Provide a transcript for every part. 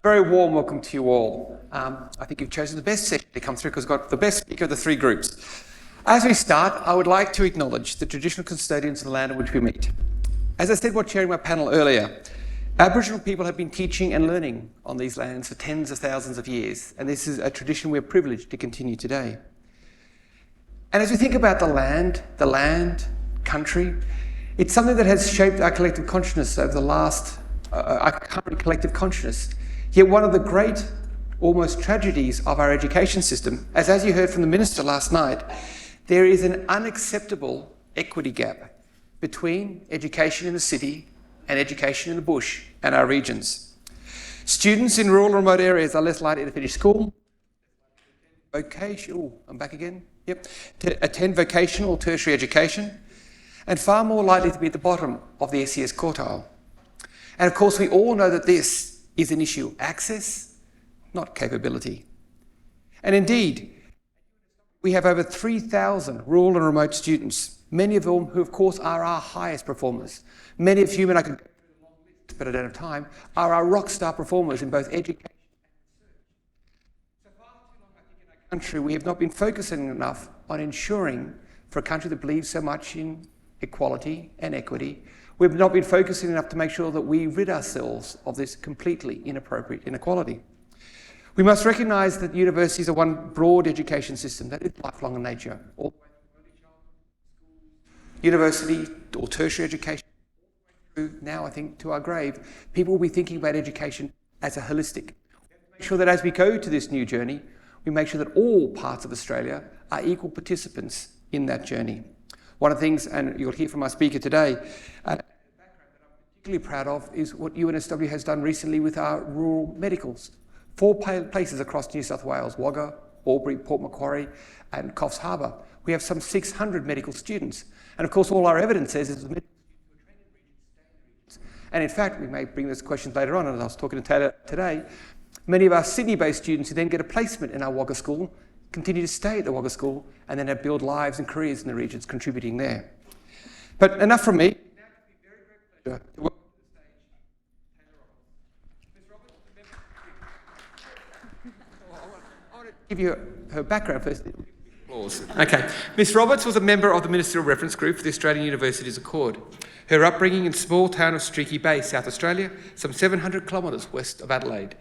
Very warm welcome to you all. I think you've chosen the best session to come through because we've got the best speaker of the three groups. As we start, I would like to acknowledge the traditional custodians of the land on which we meet. As I said while chairing my panel earlier, Aboriginal people have been teaching and learning on these lands for tens of thousands of years, and this is a tradition we're privileged to continue today. And as we think about the land, country, it's something that has shaped our collective consciousness over the last, our current collective consciousness. Yet one of the great, almost tragedies of our education system, as you heard from the Minister last night, there is an unacceptable equity gap between education in the city and education in the bush and our regions. Students in rural and remote areas are less likely to finish school, to attend vocational or tertiary education, and far more likely to be at the bottom of the SES quartile. And of course, we all know that this is an issue of access, not capability. And indeed, we have over 3,000 rural and remote students, many of them who, of course, are our highest performers. Many of whom, and I could go through a long list, but I don't have time, are our rock star performers in both education and research. So far too long, I think, in our country, we have not been focusing enough on ensuring, for a country that believes so much in equality and equity, we've not been focusing enough to make sure that we rid ourselves of this completely inappropriate inequality. We must recognise that universities are one broad education system that is lifelong in nature. All the way from early childhood, university or tertiary education, all the way through now, I think, to our grave, people will be thinking about education as a holistic. We have to make sure that as we go to this new journey, we make sure that all parts of Australia are equal participants in that journey. One of the things, and you'll hear from our speaker today, a background that I'm particularly proud of is what UNSW has done recently with our rural medicals. 4 places across New South Wales, Wagga, Albury, Port Macquarie and Coffs Harbour. We have some 600 medical students. And of course, all our evidence says is the medical students who are trained in regions stay in the regions. And in fact, we may bring this question later on, and I was talking to Tayla today, many of our Sydney-based students who then get a placement in our Wagga school continue to stay at the Wagga school and then have build lives and careers in the regions contributing there. But enough from me. Now it's been very, very pleasure to welcome to the stage Tayla Roberts. Ms. Roberts, I want to give you her background first. Okay. Ms. Roberts was a member of the Ministerial Reference Group for the Australian Universities Accord. Her upbringing in the small town of Streaky Bay, South Australia, some 700 kilometres west of Adelaide,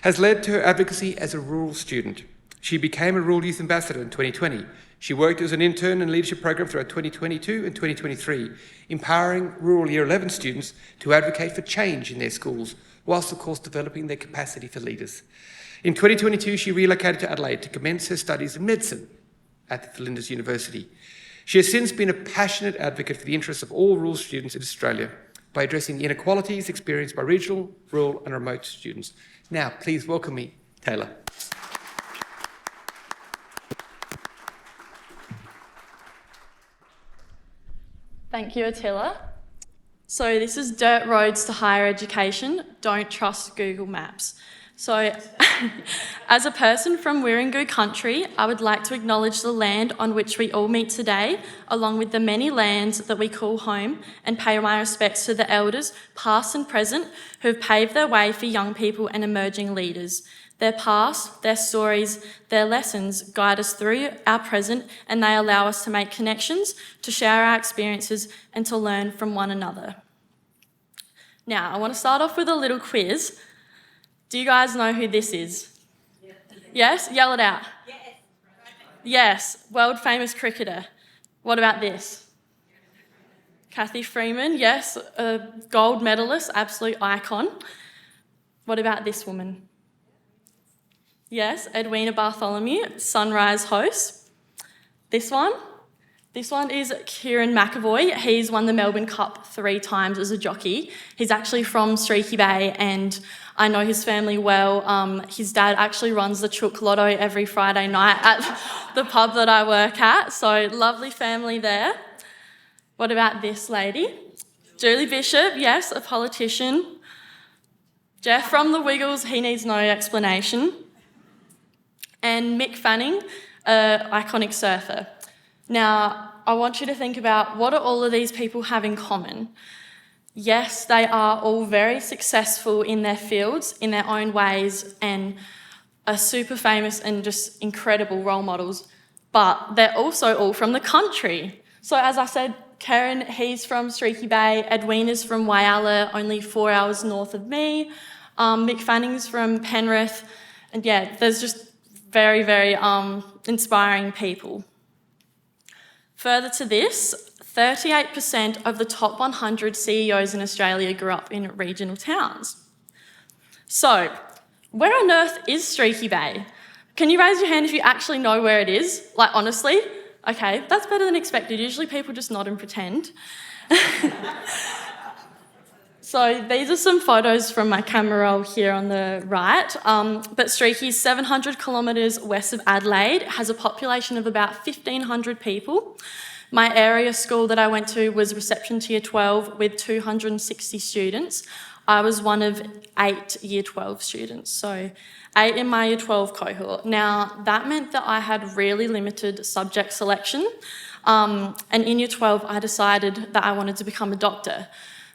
has led to her advocacy as a rural student. She became a Rural Youth Ambassador in 2020. She worked as an intern and leadership program throughout 2022 and 2023, empowering rural Year 11 students to advocate for change in their schools, whilst of course developing their capacity for leaders. In 2022, she relocated to Adelaide to commence her studies in medicine at Flinders University. She has since been a passionate advocate for the interests of all rural students in Australia by addressing the inequalities experienced by regional, rural and remote students. Now, please welcome me, Tayla. Thank you, Attila. So this is Dirt Roads to Higher Education. Don't trust Google Maps. So as a person from Wirangu country, I would like to acknowledge the land on which we all meet today, along with the many lands that we call home, and pay my respects to the elders, past and present, who have paved their way for young people and emerging leaders. Their past, their stories, their lessons guide us through our present, and they allow us to make connections, to share our experiences and to learn from one another. Now, I want to start off with a little quiz. Do you guys know who this is? Yes? Yell it out. Yes, world famous cricketer. What about this? Cathy Freeman, yes, a gold medalist, absolute icon. What about this woman? Yes, Edwina Bartholomew, Sunrise host. This one is Kieran McAvoy. He's won the Melbourne Cup 3 times as a jockey. He's actually from Streaky Bay and I know his family well. His dad actually runs the Chook Lotto every Friday night at the pub that I work at. So lovely family there. What about this lady? Julie Bishop, yes, a politician. Jeff from the Wiggles, he needs no explanation. And Mick Fanning, an iconic surfer. Now, I want you to think about what do all of these people have in common? Yes, they are all very successful in their fields, in their own ways, and are super famous and just incredible role models, but they're also all from the country. So as I said, Curtin, he's from Streaky Bay, Edwina's from Whyalla, only 4 hours north of me, Mick Fanning's from Penrith, and yeah, there's just very, very inspiring people. Further to this, 38% of the top 100 CEOs in Australia grew up in regional towns. So, where on earth is Streaky Bay? Can you raise your hand if you actually know where it is? Like, honestly? Okay, that's better than expected. Usually people just nod and pretend. So these are some photos from my camera roll here on the right. But Streaky is 700 kilometres west of Adelaide. It has a population of about 1,500 people. My area school that I went to was reception to year 12 with 260 students. I was one of 8 year 12 students, so 8 in my year 12 cohort. Now, that meant that I had really limited subject selection. And in year 12, I decided that I wanted to become a doctor.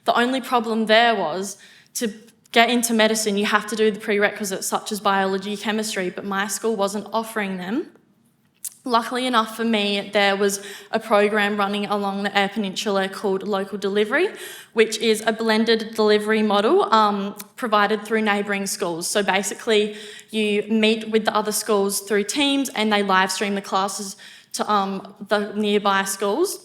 The only problem there was to get into medicine, you have to do the prerequisites such as biology, chemistry, but my school wasn't offering them. Luckily enough for me, there was a program running along the Eyre Peninsula called Local Delivery, which is a blended delivery model provided through neighbouring schools. So basically, you meet with the other schools through Teams and they live stream the classes to the nearby schools.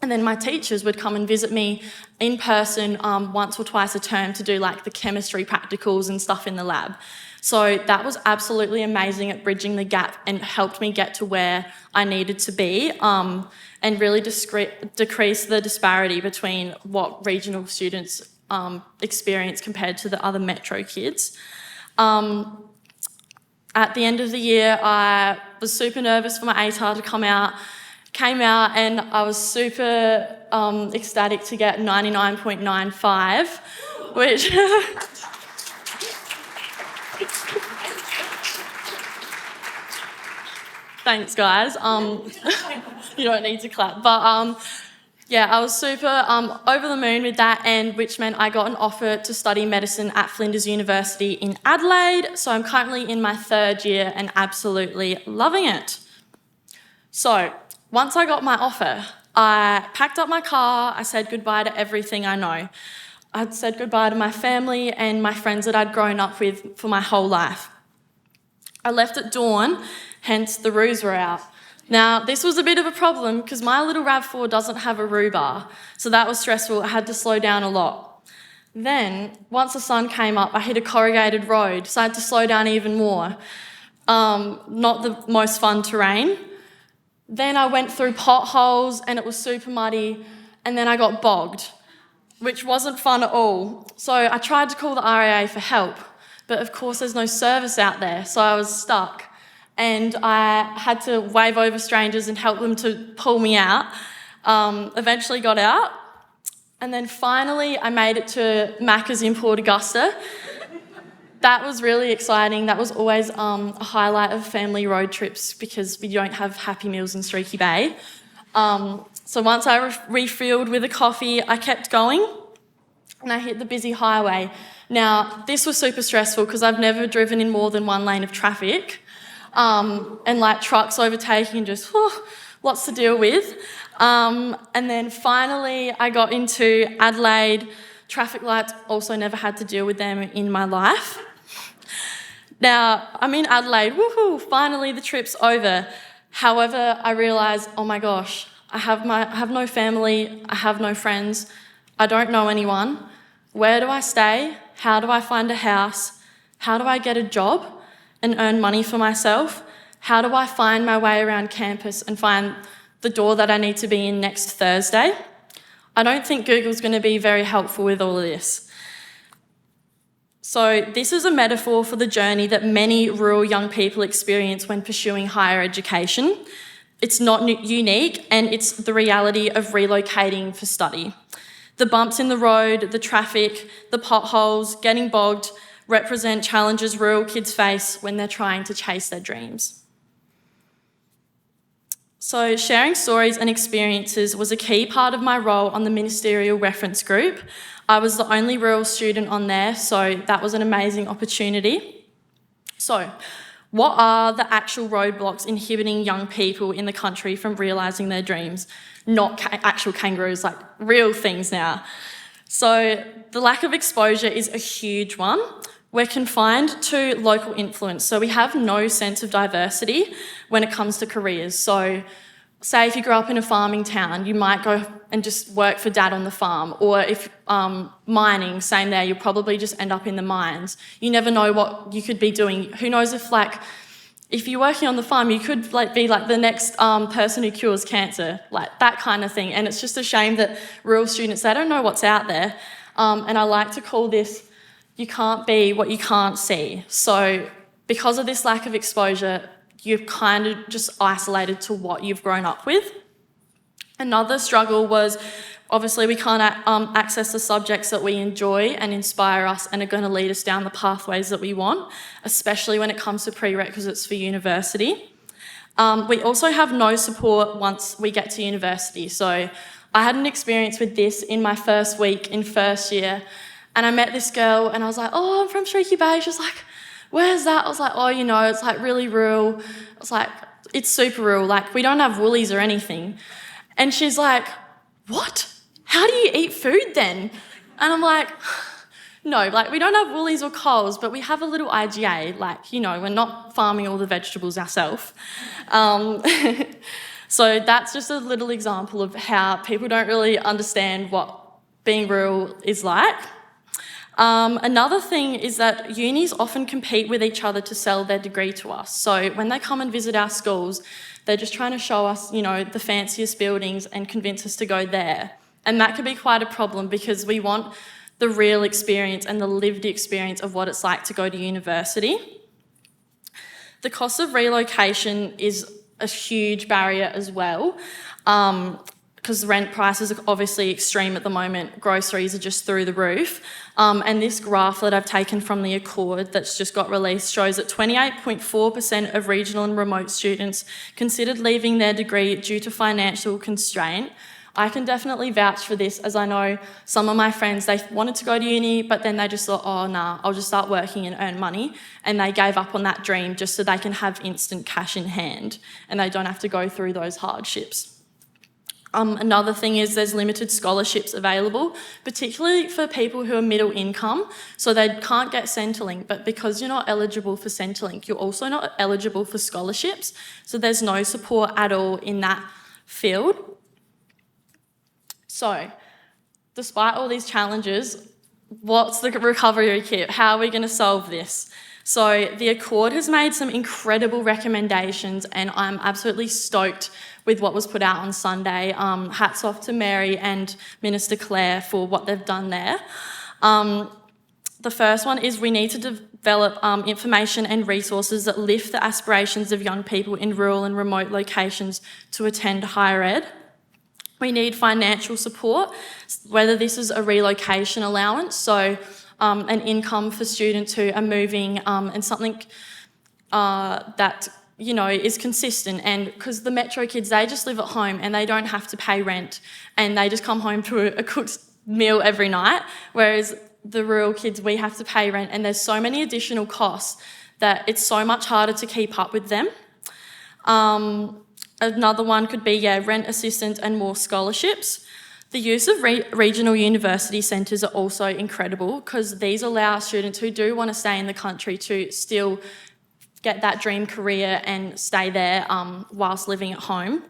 And then my teachers would come and visit me in person once or twice a term to do like the chemistry practicals and stuff in the lab. So that was absolutely amazing at bridging the gap and helped me get to where I needed to be and really decrease the disparity between what regional students experience compared to the other metro kids. At the end of the year, I was super nervous for my ATAR to come out. Came out and I was super ecstatic to get 99.95, which... Thanks, guys. You don't need to clap. But yeah, I was super over the moon with that, and which meant I got an offer to study medicine at Flinders University in Adelaide. So I'm currently in my 3rd year and absolutely loving it. So once I got my offer, I packed up my car, I said goodbye to everything I know. I'd said goodbye to my family and my friends that I'd grown up with for my whole life. I left at dawn, hence the roos were out. Now, this was a bit of a problem because my little RAV4 doesn't have a roo bar, so that was stressful. I had to slow down a lot. Then, once the sun came up, I hit a corrugated road, so I had to slow down even more. Not the most fun terrain. Then I went through potholes and it was super muddy, and then I got bogged, which wasn't fun at all. So I tried to call the RAA for help, but of course there's no service out there, so I was stuck. And I had to wave over strangers and help them to pull me out. Eventually got out, and then finally I made it to Macca's in Port Augusta. That was really exciting. That was always a highlight of family road trips because we don't have Happy Meals in Streaky Bay. So once I refilled with a coffee, I kept going and I hit the busy highway. Now, this was super stressful because I've never driven in more than one lane of traffic and like trucks overtaking and just lots to deal with. And then finally I got into Adelaide. Traffic lights, also never had to deal with them in my life. Now, I'm in Adelaide, woohoo, finally the trip's over. However, I realised, oh my gosh, I have no family, I have no friends, I don't know anyone. Where do I stay? How do I find a house? How do I get a job and earn money for myself? How do I find my way around campus and find the door that I need to be in next Thursday? I don't think Google's going to be very helpful with all of this. So this is a metaphor for the journey that many rural young people experience when pursuing higher education. It's not unique, and it's the reality of relocating for study. The bumps in the road, the traffic, the potholes, getting bogged represent challenges rural kids face when they're trying to chase their dreams. So sharing stories and experiences was a key part of my role on the Ministerial Reference Group. I was the only rural student on there, so that was an amazing opportunity. So, what are the actual roadblocks inhibiting young people in the country from realising their dreams? Not actual kangaroos, like real things now. So, the lack of exposure is a huge one. We're confined to local influence, so we have no sense of diversity when it comes to careers. So, say if you grew up in a farming town, you might go and just work for dad on the farm, or if mining, same there, you'll probably just end up in the mines. You never know what you could be doing. Who knows if you're working on the farm, you could be the next person who cures cancer, that kind of thing. And it's just a shame that rural students, they don't know what's out there. And I like to call this, you can't be what you can't see. So because of this lack of exposure, you're kind of just isolated to what you've grown up with. Another struggle was, obviously we can't access the subjects that we enjoy and inspire us and are going to lead us down the pathways that we want, especially when it comes to prerequisites for university. We also have no support once we get to university. So I had an experience with this in my first week in first year, and I met this girl and I was like, oh, I'm from Shrieky Bay. She was like, where's that? I was like, oh, it's really rural. I was like, it's super rural. We don't have Woolies or anything. And she's like, what? How do you eat food then? And I'm like, no, we don't have Woolies or Coles, but we have a little IGA. We're not farming all the vegetables ourselves. So that's just a little example of how people don't really understand what being rural is like. Another thing is that unis often compete with each other to sell their degree to us. So when they come and visit our schools, they're just trying to show us, the fanciest buildings and convince us to go there. And that could be quite a problem because we want the real experience and the lived experience of what it's like to go to university. The cost of relocation is a huge barrier as well. Because rent prices are obviously extreme at the moment. Groceries are just through the roof. And this graph that I've taken from the Accord that's just got released shows that 28.4% of regional and remote students considered leaving their degree due to financial constraint. I can definitely vouch for this, as I know some of my friends, they wanted to go to uni, but then they just thought, oh, nah, I'll just start working and earn money. And they gave up on that dream just so they can have instant cash in hand and they don't have to go through those hardships. Another thing is there's limited scholarships available, particularly for people who are middle income, so they can't get Centrelink, but because you're not eligible for Centrelink, you're also not eligible for scholarships, so there's no support at all in that field. So, despite all these challenges, what's the recovery kit? How are we going to solve this? So, the Accord has made some incredible recommendations, and I'm absolutely stoked with what was put out on Sunday. Hats off to Mary and Minister Claire for what they've done there. The first one is we need to develop information and resources that lift the aspirations of young people in rural and remote locations to attend higher ed. We need financial support, whether this is a relocation allowance, so an income for students who are moving and something that is consistent, and because the metro kids, they just live at home and they don't have to pay rent and they just come home to a cooked meal every night, whereas the rural kids, we have to pay rent and there's so many additional costs that it's so much harder to keep up with them. Another one could be, rent assistance and more scholarships. The use of regional university centres are also incredible because these allow students who do want to stay in the country to still get that dream career and stay there whilst living at home.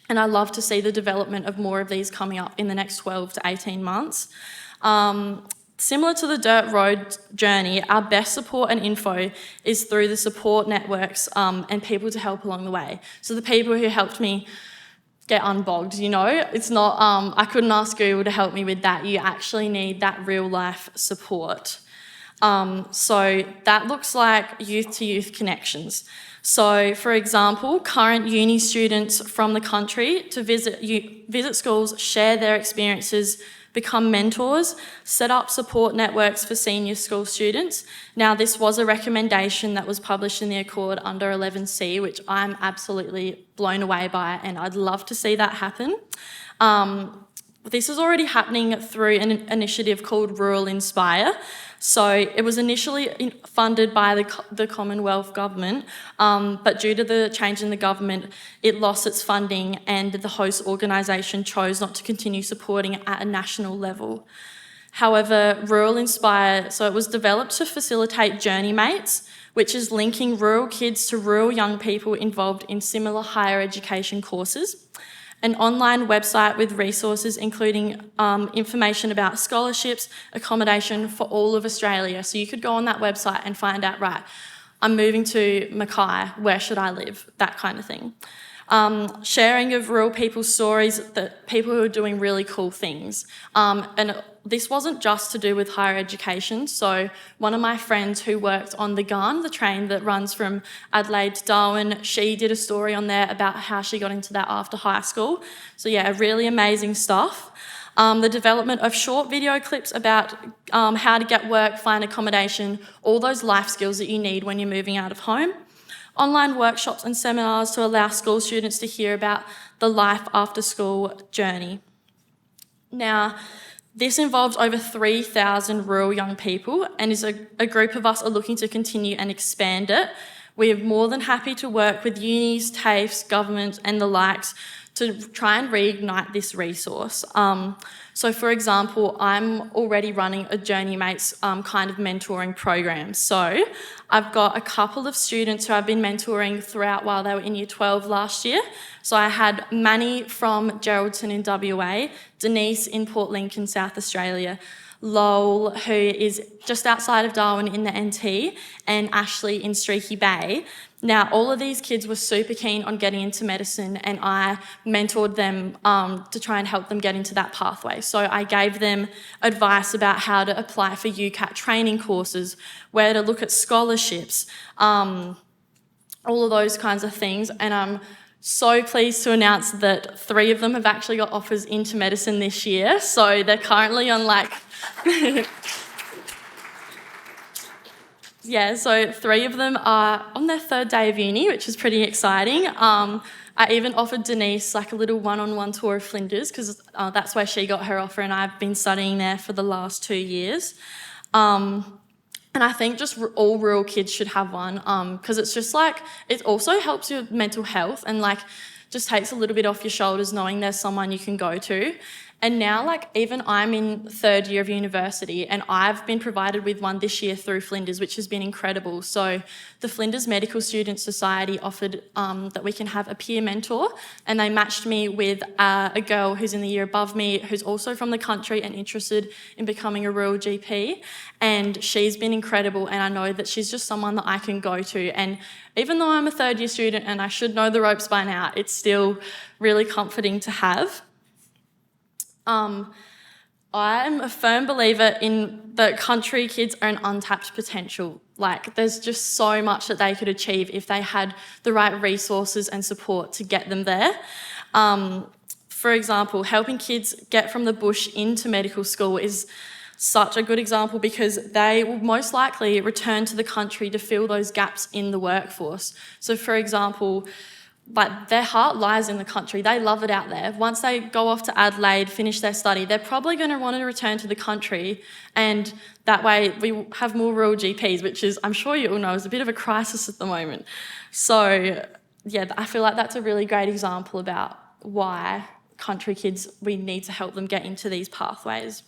And I love to see the development of more of these coming up in the next 12 to 18 months. Similar to the dirt road journey, our best support and info is through the support networks and people to help along the way. So the people who helped me get unbogged, it's not, I couldn't ask Google to help me with that. You actually need that real life support. So that looks like youth-to-youth connections. So, for example, current uni students from the country to visit schools, share their experiences become mentors, set up support networks for senior school students. Now, this was a recommendation that was published in the Accord under 11C, which I'm absolutely blown away by, and I'd love to see that happen. This is already happening through an initiative called Rural Inspire. So it was initially funded by the Commonwealth Government, but due to the change in the government, it lost its funding and the host organisation chose not to continue supporting it at a national level. However, Rural Inspire, so it was developed to facilitate Journey Mates, which is linking rural kids to rural young people involved in similar higher education courses. An online website with resources including information about scholarships, accommodation for all of Australia. So you could go on that website and find out, right, I'm moving to Mackay, where should I live? That kind of thing. Sharing of rural people's stories, that people who are doing really cool things. And this wasn't just to do with higher education. So one of my friends who worked on the GAN, the train that runs from Adelaide to Darwin, she did a story on there about how she got into that after high school. So yeah, really amazing stuff. The development of short video clips about how to get work, find accommodation, all those life skills that you need when you're moving out of home. Online workshops and seminars to allow school students to hear about the life after school journey. Now, this involves over 3,000 rural young people and is a group of us are looking to continue and expand it. We are more than happy to work with unis, TAFEs, government and the likes to try and reignite this resource. So for example, I'm already running a Journey Mates kind of mentoring program. So I've got a couple of students who I've been mentoring throughout while they were in Year 12 last year. So I had Manny from Geraldton in WA, Denise in Port Lincoln, South Australia, Lowell, who is just outside of Darwin in the NT, and Ashley in Streaky Bay. Now, all of these kids were super keen on getting into medicine, and I mentored them to try and help them get into that pathway. So I gave them advice about how to apply for UCAT training courses, where to look at scholarships, all of those kinds of things. And I'm so pleased to announce that 3 of them have actually got offers into medicine this year. So they're currently on yeah, so 3 of them are on their 3rd day of uni, which is pretty exciting. I even offered Denise a little one-on-one tour of Flinders because that's where she got her offer, and I've been studying there for the last 2 years. And I think just all rural kids should have one because it's just it also helps your mental health and just takes a little bit off your shoulders knowing there's someone you can go to. And now, even I'm in 3rd year of university and I've been provided with one this year through Flinders, which has been incredible. So the Flinders Medical Student Society offered that we can have a peer mentor, and they matched me with a girl who's in the year above me who's also from the country and interested in becoming a rural GP. And she's been incredible, and I know that she's just someone that I can go to. And even though I'm a 3rd year student and I should know the ropes by now, it's still really comforting to have. I'm a firm believer in that country kids are an untapped potential. There's just so much that they could achieve if they had the right resources and support to get them there. For example, helping kids get from the bush into medical school is such a good example because they will most likely return to the country to fill those gaps in the workforce. So for example, their heart lies in the country. They love it out there. Once they go off to Adelaide, finish their study, they're probably going to want to return to the country, and that way we have more rural GPs, which is, I'm sure you all know, is a bit of a crisis at the moment. So yeah, I feel like that's a really great example about why country kids, we need to help them get into these pathways.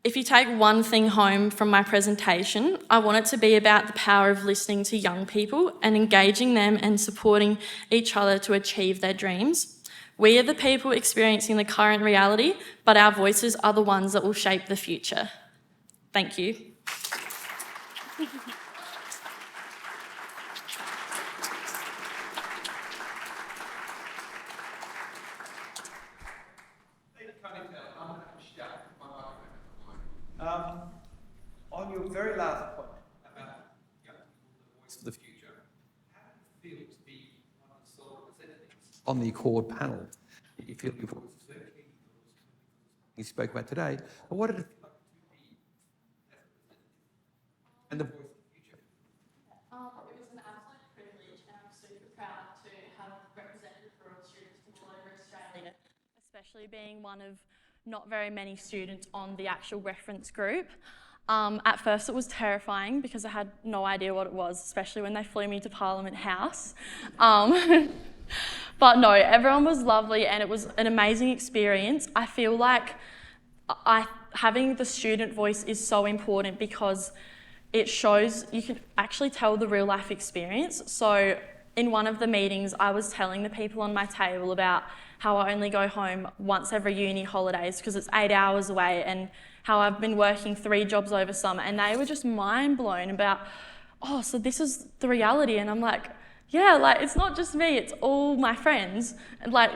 If you take one thing home from my presentation, I want it to be about the power of listening to young people and engaging them and supporting each other to achieve their dreams. We are the people experiencing the current reality, but our voices are the ones that will shape the future. Thank you. On your very last point about young people, the voice for the future, how do you feel to be one of the sole representatives on the Accord panel? Do you feel your voice is very key you spoke about today. But what did it feel like to be and the voice of the future? It was an absolute privilege, and I'm super proud to have represented rural students from all over Australia, especially being one of not very many students on the actual reference group. At first it was terrifying because I had no idea what it was, especially when they flew me to Parliament House. But no, everyone was lovely and it was an amazing experience. I feel like having the student voice is so important because it shows you can actually tell the real life experience. So in one of the meetings, I was telling the people on my table about how I only go home once every uni holidays because it's 8 hours away, and how I've been working 3 jobs over summer, and they were just mind blown about, oh, so this is the reality. And I'm like, yeah, like it's not just me, it's all my friends, and like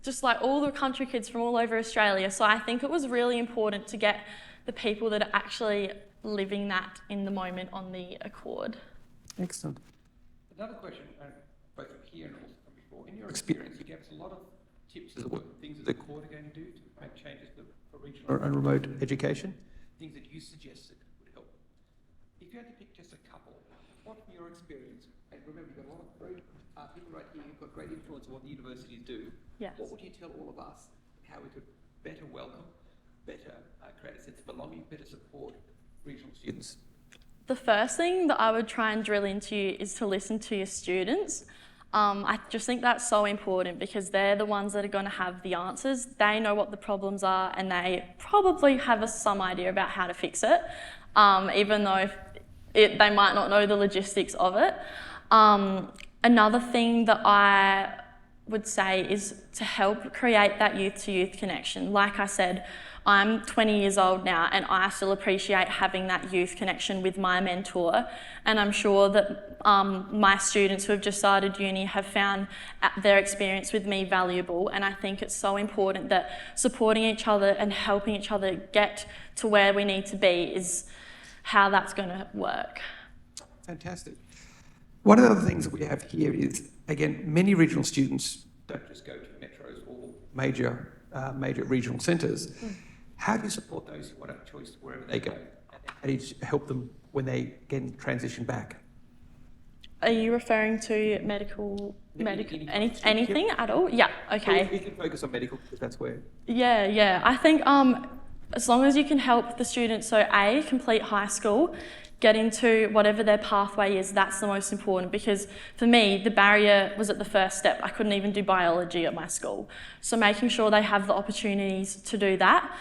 just like all the country kids from all over Australia. So I think it was really important to get the people that are actually living that in the moment on the Accord. Excellent. Another question, both from here and also from before. In your experience, you gave us a lot of tips as to what things that the Accord are going to do to make changes for regional and remote education, things that you suggested would help. If you had to pick just a couple, what from your experience, and remember you've got a lot of great people right here who've got great influence on what the universities do, Yes. What would you tell all of us how we could better welcome, better create a sense of belonging, better support regional students? The first thing that I would try and drill into is to listen to your students. I just think that's so important because they're the ones that are going to have the answers. They know what the problems are and they probably have some idea about how to fix it, even though they might not know the logistics of it. Another thing that I would say is to help create that youth-to-youth connection. Like I said, I'm 20 years old now and I still appreciate having that youth connection with my mentor, and I'm sure that my students who have just started uni have found their experience with me valuable, and I think it's so important that supporting each other and helping each other get to where we need to be is how that's going to work. Fantastic. One of the other things that we have here is, again, many regional students don't just go to metros or major regional centres. How do you support those who want to have choice wherever they go? And how do you help them when they get transition back? Are you referring to medical anything at all? Yeah, okay. We can focus on medical because that's where... Yeah. I think as long as you can help the students, so A, complete high school, get into whatever their pathway is, that's the most important, because for me, the barrier was at the first step. I couldn't even do biology at my school. So making sure they have the opportunities to do that.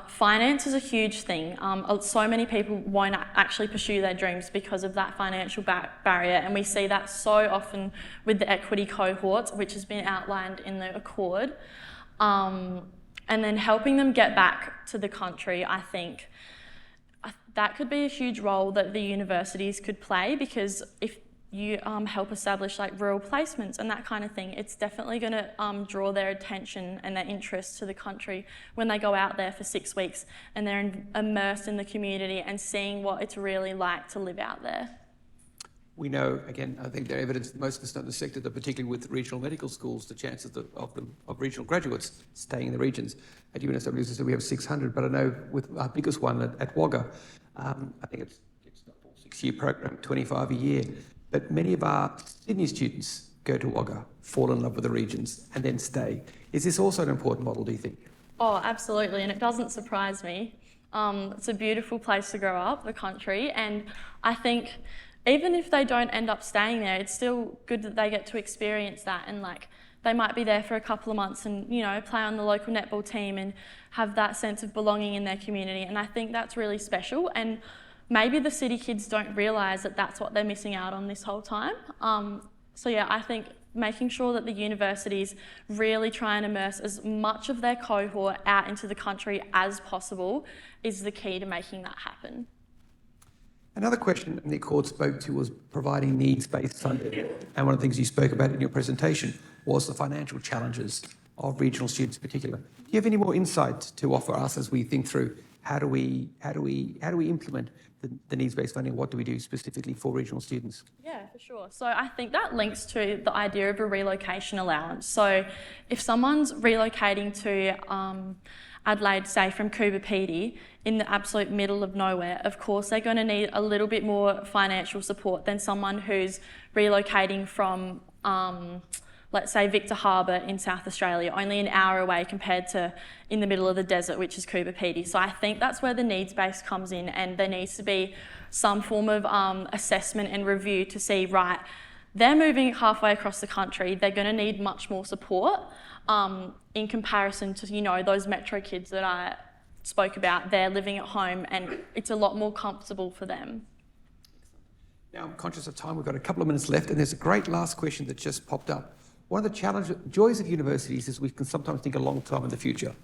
Finance is a huge thing. So many people won't actually pursue their dreams because of that financial barrier, and we see that so often with the equity cohorts, which has been outlined in the Accord. And then helping them get back to the country, I think that could be a huge role that the universities could play, because if you help establish like rural placements and that kind of thing, it's definitely going to draw their attention and their interest to the country when they go out there for 6 weeks and they're immersed in the community and seeing what it's really like to live out there. We know, again, I think there's evidence that most of us know the sector, that particularly with regional medical schools, the chances of regional graduates staying in the regions. At UNSW, we have 600, but I know with our biggest one at Wagga, I think it's a full 6-year program, 25 a year. But many of our Sydney students go to Wagga, fall in love with the regions, and then stay. Is this also an important model, do you think? Oh, absolutely, and it doesn't surprise me. It's a beautiful place to grow up, the country, and I think even if they don't end up staying there, it's still good that they get to experience that, and like they might be there for a couple of months and, you know, play on the local netball team and have that sense of belonging in their community, and I think that's really special. And maybe the city kids don't realise that that's what they're missing out on this whole time. So yeah, I think making sure that the universities really try and immerse as much of their cohort out into the country as possible is the key to making that happen. Another question the Accord spoke to was providing needs-based funding. And one of the things you spoke about in your presentation was the financial challenges of regional students in particular. Do you have any more insight to offer us as we think through how do we implement the needs-based funding? What do we do specifically for regional students? Yeah, for sure. So I think that links to the idea of a relocation allowance. So if someone's relocating to Adelaide, say from Coober Pedy, in the absolute middle of nowhere, of course they're going to need a little bit more financial support than someone who's relocating from, let's say, Victor Harbour in South Australia, only an hour away compared to in the middle of the desert, which is Coober Pedy. So I think that's where the needs base comes in, and there needs to be some form of assessment and review to see, right, they're moving halfway across the country, they're going to need much more support in comparison to, you know, those metro kids that I spoke about. They're living at home and it's a lot more comfortable for them. Now, I'm conscious of time. We've got a couple of minutes left, and there's a great last question that just popped up. One of the joys of universities is we can sometimes think a long time in the future.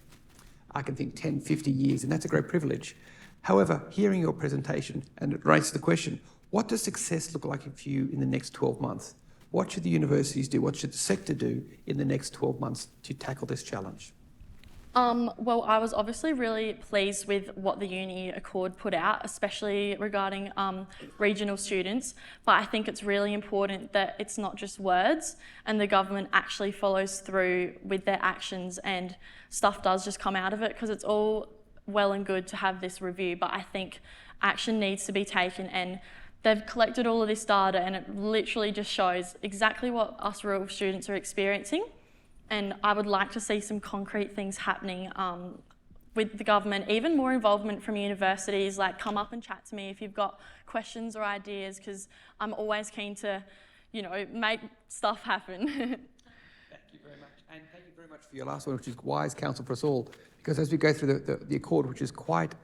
I can think 10, 50 years, and that's a great privilege. However, hearing your presentation, and it raises the question, what does success look like for you in the next 12 months? What should the universities do? What should the sector do in the next 12 months to tackle this challenge? Well, I was obviously really pleased with what the Uni Accord put out, especially regarding regional students, but I think it's really important that it's not just words and the government actually follows through with their actions and stuff does just come out of it, because it's all well and good to have this review, but I think action needs to be taken, and they've collected all of this data and it literally just shows exactly what us rural students are experiencing. And I would like to see some concrete things happening with the government, even more involvement from universities, like come up and chat to me if you've got questions or ideas, because I'm always keen to, you know, make stuff happen. Thank you very much. And thank you very much for your last one, which is wise counsel for us all, because as we go through the Accord, which is quite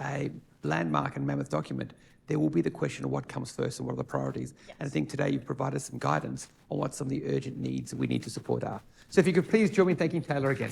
a landmark and mammoth document, there will be the question of what comes first and what are the priorities. Yes. And I think today you've provided some guidance on what some of the urgent needs that we need to support are. So if you could please join me in thanking Tayla again.